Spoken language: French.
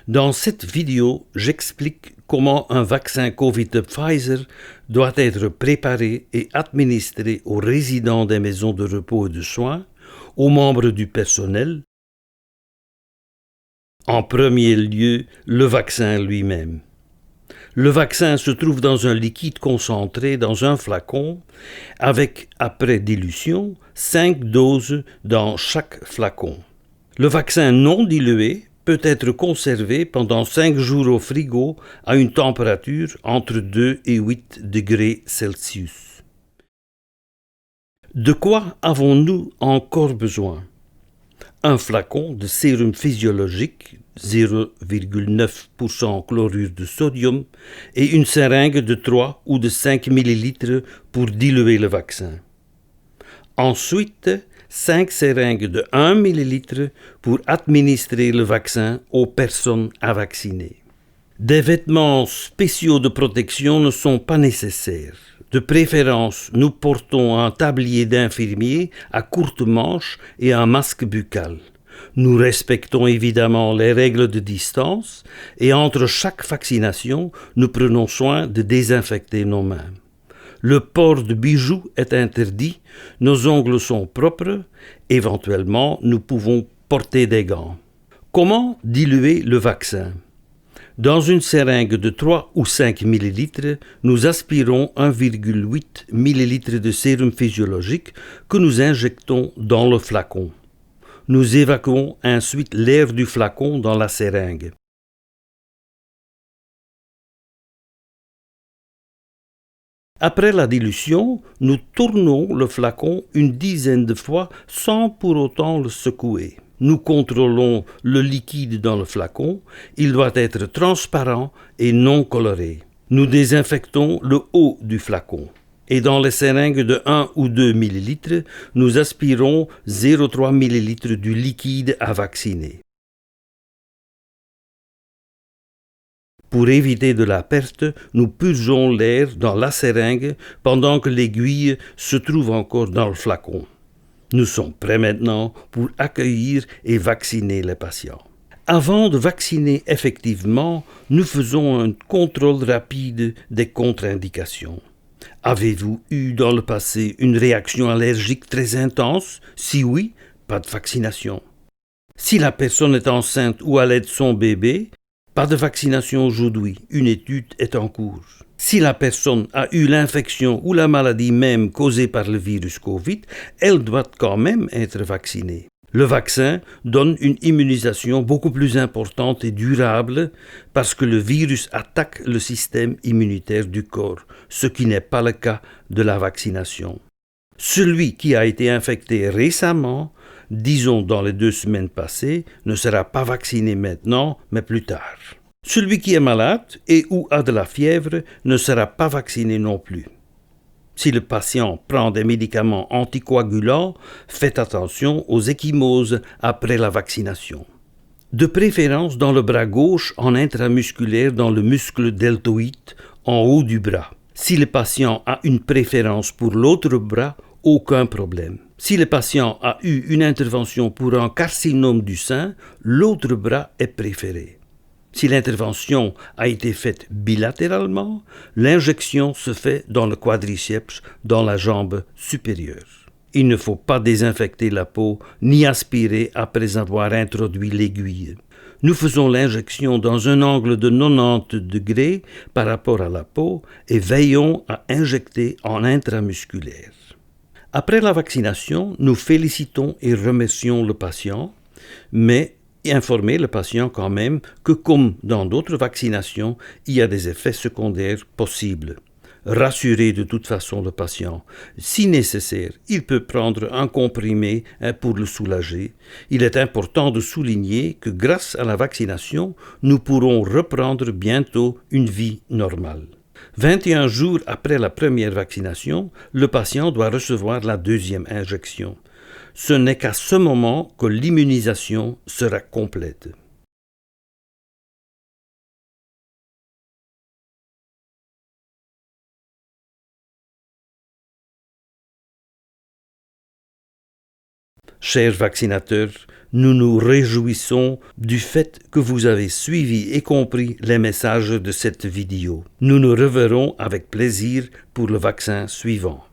Dans cette vidéo, j'explique comment un vaccin Covid de Pfizer doit être préparé et administré aux résidents des maisons de repos et de soins, aux membres du personnel. En premier lieu, le vaccin lui-même. Le vaccin se trouve dans un liquide concentré dans un flacon avec, après dilution, 5 doses dans chaque flacon. Le vaccin non dilué peut être conservé pendant 5 jours au frigo à une température entre 2 et 8 degrés Celsius. De quoi avons-nous encore besoin? Un flacon de sérum physiologique, 0,9% chlorure de sodium, et une seringue de 3 ou de 5 ml pour diluer le vaccin. Ensuite, 5 seringues de 1 ml pour administrer le vaccin aux personnes à vacciner. Des vêtements spéciaux de protection ne sont pas nécessaires. De préférence, nous portons un tablier d'infirmier à courtes manches et un masque buccal. Nous respectons évidemment les règles de distance et entre chaque vaccination, nous prenons soin de désinfecter nos mains. Le port de bijoux est interdit, nos ongles sont propres, éventuellement nous pouvons porter des gants. Comment diluer le vaccin? Dans une seringue de 3 ou 5 ml, nous aspirons 1,8 ml de sérum physiologique que nous injectons dans le flacon. Nous évacuons ensuite l'air du flacon dans la seringue. Après la dilution, nous tournons le flacon une dizaine de fois sans pour autant le secouer. Nous contrôlons le liquide dans le flacon, il doit être transparent et non coloré. Nous désinfectons le haut du flacon. Et dans les seringues de 1 ou 2 ml, nous aspirons 0,3 ml du liquide à vacciner. Pour éviter de la perte, nous purgeons l'air dans la seringue pendant que l'aiguille se trouve encore dans le flacon. Nous sommes prêts maintenant pour accueillir et vacciner les patients. Avant de vacciner effectivement, nous faisons un contrôle rapide des contre-indications. Avez-vous eu dans le passé une réaction allergique très intense? Si oui, pas de vaccination. Si la personne est enceinte ou allait son bébé, pas de vaccination aujourd'hui, une étude est en cours. Si la personne a eu l'infection ou la maladie même causée par le virus Covid, elle doit quand même être vaccinée. Le vaccin donne une immunisation beaucoup plus importante et durable parce que le virus attaque le système immunitaire du corps, ce qui n'est pas le cas de la vaccination. Celui qui a été infecté récemment, disons dans les 2 semaines passées, ne sera pas vacciné maintenant, mais plus tard. Celui qui est malade et ou a de la fièvre ne sera pas vacciné non plus. Si le patient prend des médicaments anticoagulants, faites attention aux ecchymoses après la vaccination. De préférence dans le bras gauche en intramusculaire dans le muscle deltoïde en haut du bras. Si le patient a une préférence pour l'autre bras, aucun problème. Si le patient a eu une intervention pour un carcinome du sein, l'autre bras est préféré. Si l'intervention a été faite bilatéralement, l'injection se fait dans le quadriceps, dans la jambe supérieure. Il ne faut pas désinfecter la peau ni aspirer après avoir introduit l'aiguille. Nous faisons l'injection dans un angle de 90 degrés par rapport à la peau et veillons à injecter en intramusculaire. Après la vaccination, nous félicitons et remercions le patient, mais informer le patient quand même que comme dans d'autres vaccinations, il y a des effets secondaires possibles. Rassurez de toute façon le patient. Si nécessaire, il peut prendre un comprimé pour le soulager. Il est important de souligner que grâce à la vaccination, nous pourrons reprendre bientôt une vie normale. 21 jours après la première vaccination, le patient doit recevoir la deuxième injection. Ce n'est qu'à ce moment que l'immunisation sera complète. Chers vaccinateurs, nous nous réjouissons du fait que vous avez suivi et compris les messages de cette vidéo. Nous nous reverrons avec plaisir pour le vaccin suivant.